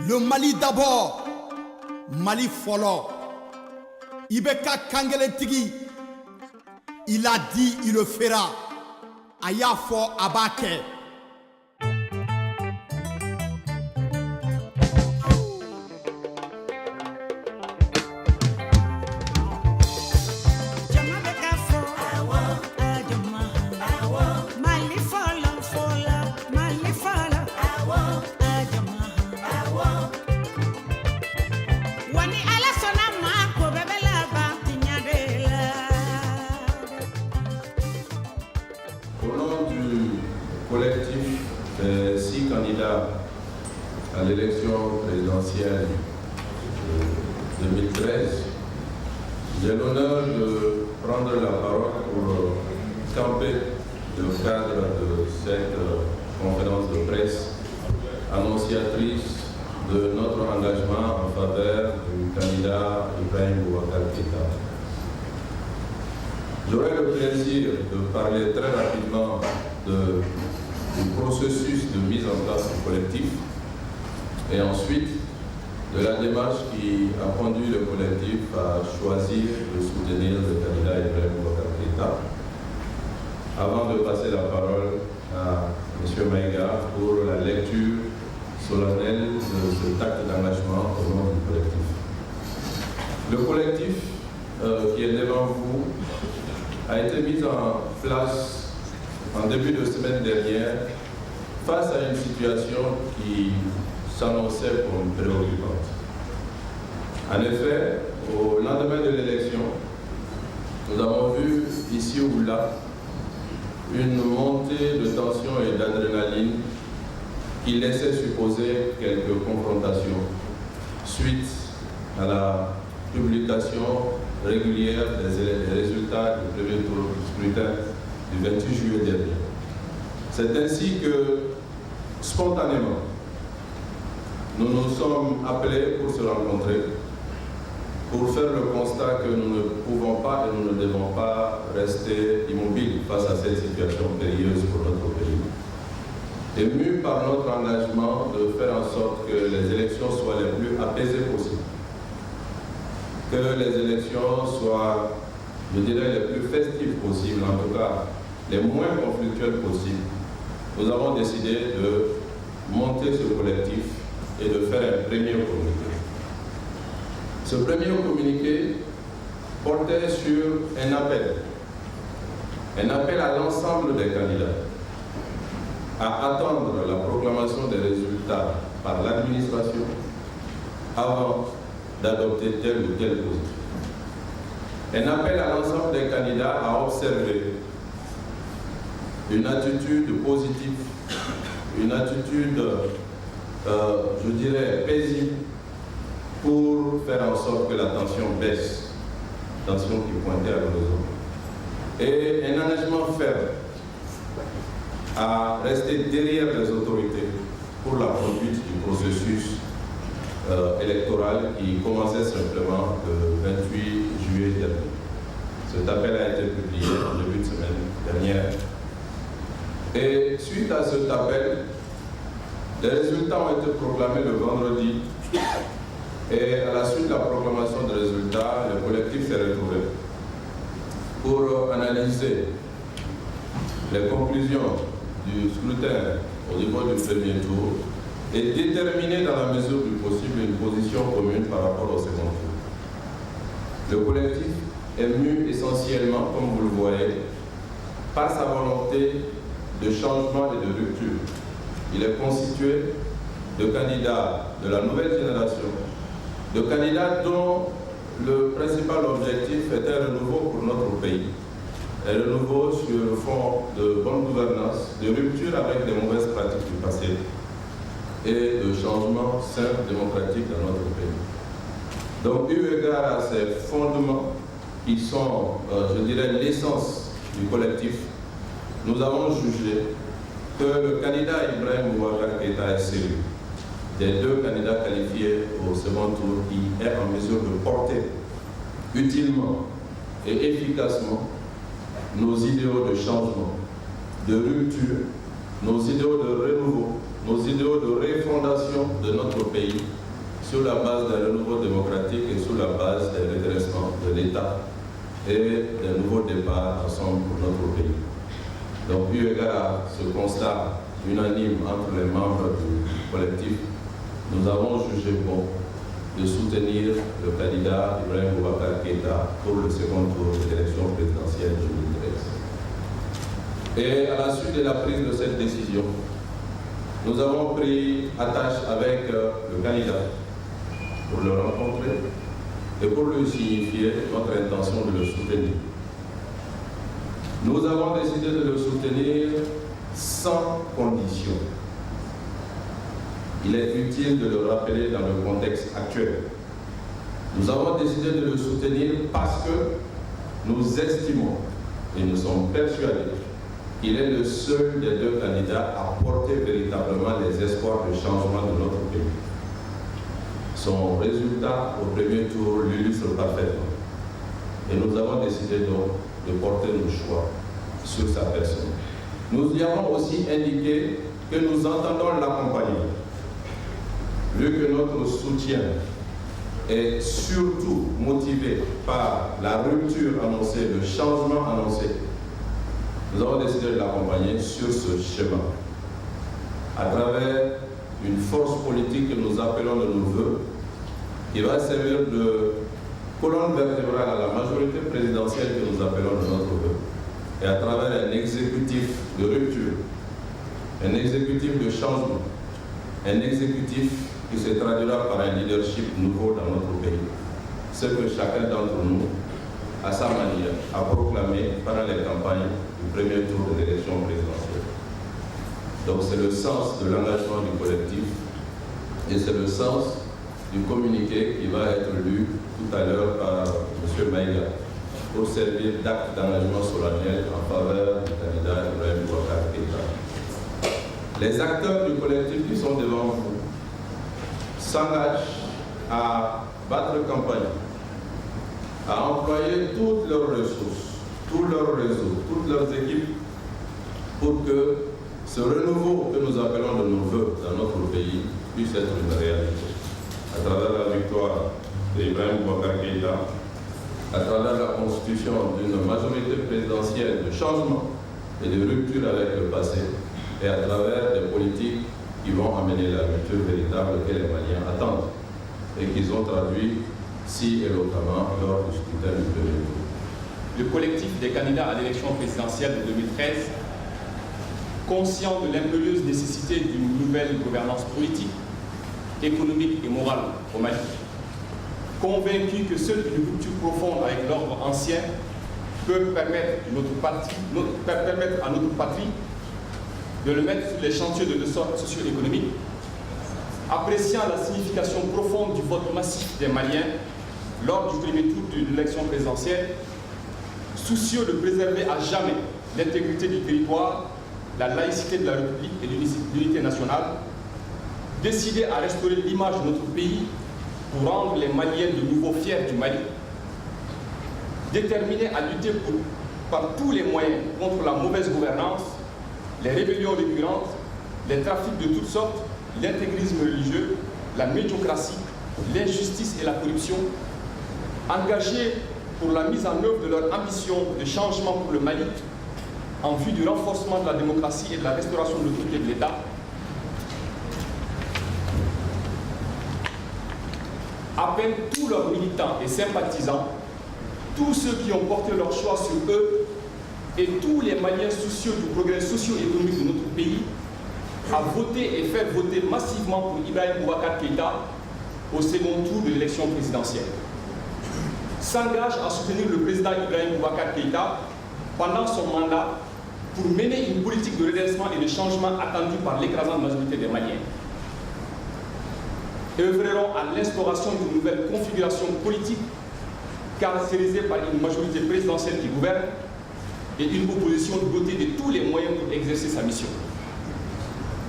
Le Mali d'abord, Mali folo. Ibeka Kangele Tigi, il a dit, il le fera. Ayafo Abake. Collectif des 6 candidats à l'élection présidentielle de 2013, j'ai l'honneur de prendre la parole pour camper le cadre de cette conférence de presse annonciatrice de notre engagement en faveur du candidat Ibrahim Boubacar Keïta. J'aurai le plaisir de parler très rapidement du processus de mise en place du collectif et ensuite de la démarche qui a conduit le collectif à choisir de soutenir le candidat Ibrahim Boubacar Keïta avant de passer la parole à M. Maïga pour la lecture solennelle de cet acte d'engagement au nom du collectif. Le collectif qui est devant vous a été mis en place en début de semaine dernière face à une situation qui s'annonçait comme préoccupante. En effet, au lendemain de l'élection, nous avons vu ici ou là une montée de tension et d'adrénaline qui laissait supposer quelques confrontations suite à la publication régulière des résultats du premier tour du scrutin du 28 juillet dernier. C'est ainsi que, spontanément, nous nous sommes appelés pour se rencontrer, pour faire le constat que nous ne pouvons pas et nous ne devons pas rester immobiles face à cette situation périlleuse pour notre pays. Émus par notre engagement de faire en sorte que les élections soient les plus apaisées possibles, que les élections soient, je dirais, les plus festives possibles, en tout cas les moins conflictuelles possibles, nous avons décidé de monter ce collectif et de faire un premier communiqué. Ce premier communiqué portait sur un appel à l'ensemble des candidats à attendre la proclamation des résultats par l'administration avant d'adopter tel ou tel position. Un appel à l'ensemble des candidats à observer une attitude positive, une attitude, je dirais, paisible pour faire en sorte que la tension baisse, tension qui pointait à l'horizon. Et un engagement ferme à rester derrière les autorités pour la conduite du processus électoral qui commençait simplement le 28 juillet dernier. Cet appel a été publié en début de semaine dernière. Et suite à cet appel, les résultats ont été proclamés le vendredi. Et à la suite de la proclamation des résultats, le collectif s'est retrouvé pour analyser les conclusions du scrutin au niveau du premier tour et déterminer dans la mesure du possible une position commune par rapport au second tour. Le collectif est mu essentiellement, comme vous le voyez, par sa volonté de changement et de rupture. Il est constitué de candidats de la nouvelle génération, de candidats dont le principal objectif est un renouveau pour notre pays. Un renouveau sur le fond de bonne gouvernance, de rupture avec les mauvaises pratiques du passé et de changement sain démocratique dans notre pays. Donc, eu égard à ces fondements qui sont, je dirais, l'essence du collectif, nous avons jugé que le candidat Ibrahim Boubacar Keïta est celui des deux candidats qualifiés au second tour qui est en mesure de porter utilement et efficacement nos idéaux de changement, de rupture, nos idéaux de renouveau, nos idéaux de refondation de notre pays sur la base d'un renouveau démocratique et sur la base d'un redressement de l'État et d'un nouveau départ ensemble pour notre pays. Donc, eu égard à ce constat unanime entre les membres du collectif, nous avons jugé bon de soutenir le candidat Ibrahim Boubacar Keïta pour le second tour de l'élection présidentielle 2013. Et à la suite de la prise de cette décision, nous avons pris attache avec le candidat pour le rencontrer et pour lui signifier notre intention de le soutenir. Nous avons décidé de le soutenir sans condition. Il est utile de le rappeler dans le contexte actuel. Nous avons décidé de le soutenir parce que nous estimons et nous sommes persuadés qu'il est le seul des deux candidats à porter véritablement les espoirs de changement de notre pays. Son résultat au premier tour l'illustre parfaitement. Et nous avons décidé donc de porter nos choix sur sa personne. Nous y avons aussi indiqué que nous entendons l'accompagner, vu que notre soutien est surtout motivé par la rupture annoncée, le changement annoncé. Nous avons décidé de l'accompagner sur ce chemin, à travers une force politique que nous appelons de nos voeux, qui va servir de colonne vertébrale à la majorité présidentielle que nous appelons de notre vœu, et à travers un exécutif de rupture, un exécutif de changement, un exécutif qui se traduira par un leadership nouveau dans notre pays. Ce que chacun d'entre nous, à sa manière, a proclamé pendant les campagnes du premier tour de l'élection présidentielle. Donc c'est le sens de l'engagement du collectif et c'est le sens du communiqué qui va être lu tout à l'heure par M. Maïga pour servir d'acte d'engagement solennel en faveur du candidat Ibrahim Boubacar Keïta. Les acteurs du collectif qui sont devant vous s'engagent à battre campagne, à employer toutes leurs ressources, tout leur réseau, toutes leurs équipes pour que ce renouveau que nous appelons de nos voeux dans notre pays puisse être une réalité. À travers la victoire d'Ibrahim Boubacar Keïta, à travers la constitution d'une majorité présidentielle de changement et de rupture avec le passé, et à travers des politiques qui vont amener la rupture véritable que les Maliens attendent et qu'ils ont traduit si éloquemment lors du scrutin du premier tour. Le collectif des candidats à l'élection présidentielle de 2013, conscient de l'impérieuse nécessité d'une nouvelle gouvernance politique, économique et morale au Mali, convaincu que seule une rupture profonde avec l'ordre ancien peut permettre à notre patrie de le mettre sur les chantiers de l'essor socio-économique, appréciant la signification profonde du vote massif des Maliens lors du premier tour de l'élection présidentielle, soucieux de préserver à jamais l'intégrité du territoire, la laïcité de la République et l'unité nationale, décidé à restaurer l'image de notre pays pour rendre les Maliens de nouveau fiers du Mali, déterminé à lutter par tous les moyens contre la mauvaise gouvernance, les rébellions récurrentes, les trafics de toutes sortes, l'intégrisme religieux, la médiocratie, l'injustice et la corruption, engagés pour la mise en œuvre de leur ambition de changement pour le Mali en vue du renforcement de la démocratie et de la restauration de l'autorité de l'État, appellent tous leurs militants et sympathisants, tous ceux qui ont porté leur choix sur eux et tous les Maliens soucieux du progrès socio-économique de notre pays à voter et faire voter massivement pour Ibrahim Boubacar Keïta au second tour de l'élection présidentielle. S'engage à soutenir le président Ibrahim Boubacar Keïta pendant son mandat pour mener une politique de redressement et de changement attendue par l'écrasante majorité des Maliens. Œuvreront à l'instauration d'une nouvelle configuration politique caractérisée par une majorité présidentielle qui gouverne et une opposition dotée de tous les moyens pour exercer sa mission.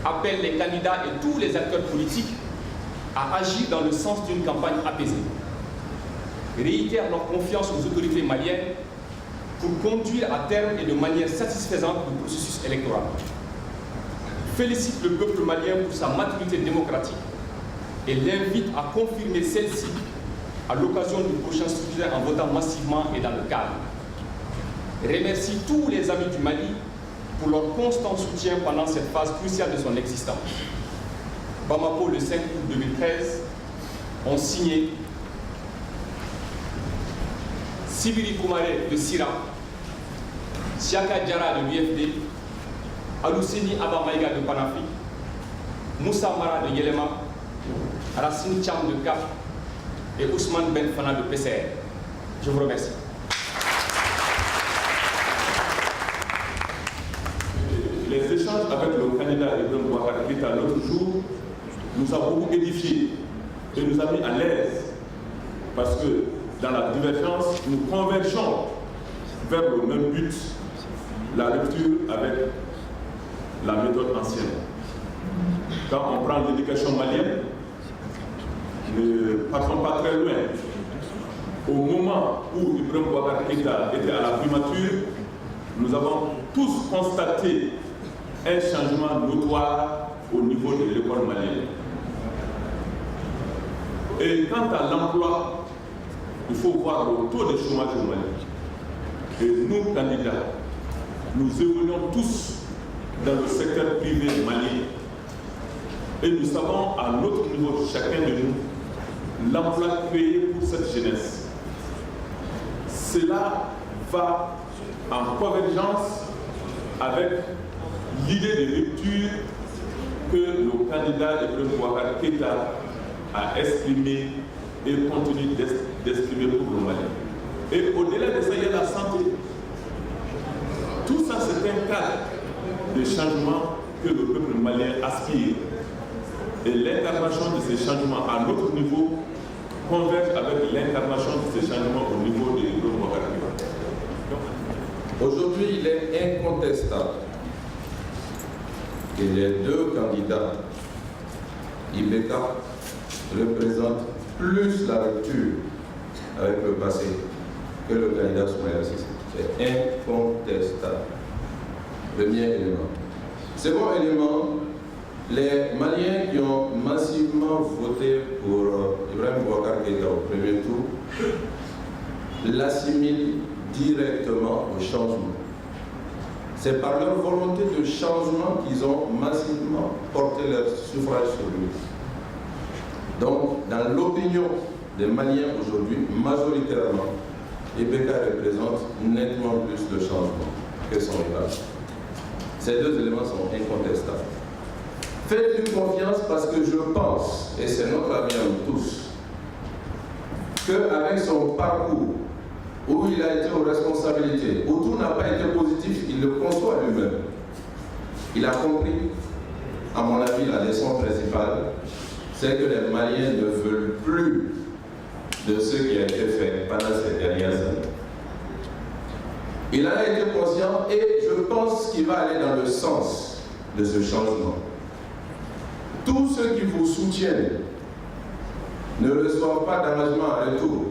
Appelle les candidats et tous les acteurs politiques à agir dans le sens d'une campagne apaisée. Réitèrent leur confiance aux autorités maliennes pour conduire à terme et de manière satisfaisante le processus électoral. Félicite le peuple malien pour sa maturité démocratique et l'invite à confirmer celle-ci à l'occasion du prochain scrutin en votant massivement et dans le calme. Remercie tous les amis du Mali pour leur constant soutien pendant cette phase cruciale de son existence. Bamako, le 5 août 2013, ont signé Sibiri Koumare de Sira, Siaka Diarra de l'UFD, Aluseni Abamaïga de Panafi, Moussa Mara de Yelema, Racine Cham de CAP et Ousmane Ben Fana de PCR. Je vous remercie. Les échanges avec le candidat Ibrahim Boubacar Keïta l'autre jour nous a beaucoup édifiés et nous a mis à l'aise parce que dans la divergence, nous convergeons vers le même but, la rupture avec la méthode ancienne. Quand on prend l'éducation malienne, ne partons pas très loin. Au moment où Ibrahim Boubacar Keïta était à la primature, nous avons tous constaté un changement notoire au niveau de l'école malienne. Et quant à l'emploi, il faut voir le taux de chômage au Mali. Et nous, candidats, nous évoluons tous dans le secteur privé malien. Et nous savons à notre niveau, chacun de nous, l'emploi créé pour cette jeunesse. Cela va en convergence avec l'idée de rupture que le candidat Ibrahim Boubacar Keïta a exprimé et continue d'exprimer pour le Mali. Et au-delà de ça, il y a la santé. Tout ça, c'est un cadre de changement que le peuple malien aspire. Et l'incarnation de ces changements à notre niveau converge avec l'incarnation de ces changements au niveau de Ibrahim Boubacar Keïta. Aujourd'hui, il est incontestable que les deux candidats, Ibeka représente plus la rupture avec le passé que le candidat Soumaïla Cissé. C'est incontestable. Premier élément. Second élément, les Maliens qui ont massivement voté pour Ibrahim Boubacar Keïta au premier tour l'assimilent directement au changement. C'est par leur volonté de changement qu'ils ont massivement porté leur suffrage sur lui. Donc, dans l'opinion des Maliens aujourd'hui, majoritairement, Ibeka représente nettement plus le changement que son rival. Ces deux éléments sont incontestables. Faites-lui confiance parce que je pense, et c'est notre avis à nous tous, qu'avec son parcours, où il a été aux responsabilités, où tout n'a pas été positif, il le conçoit lui-même. Il a compris, à mon avis, la leçon principale, c'est que les Maliens ne veulent plus de ce qui a été fait pendant ces dernières années. Il en a été conscient et je pense qu'il va aller dans le sens de ce changement. Tous ceux qui vous soutiennent ne reçoivent pas d'engagement en retour.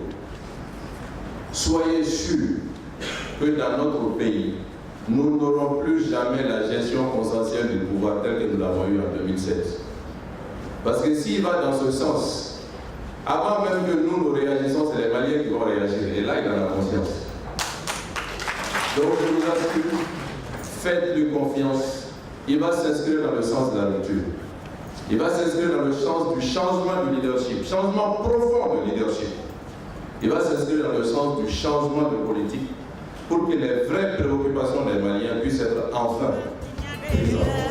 Soyez sûrs que dans notre pays, nous n'aurons plus jamais la gestion consensuelle du pouvoir telle que nous l'avons eu en 2007. Parce que s'il va dans ce sens, avant même que nous réagissons, c'est les Maliens qui vont réagir. Et là, il en a conscience. Donc je vous assure, faites-lui confiance. Il va s'inscrire dans le sens de la rupture. Il va s'inscrire dans le sens du changement du leadership, changement profond de leadership. Il va s'inscrire dans le sens du changement de politique pour que les vraies préoccupations des Maliens puissent être enfin prises en compte.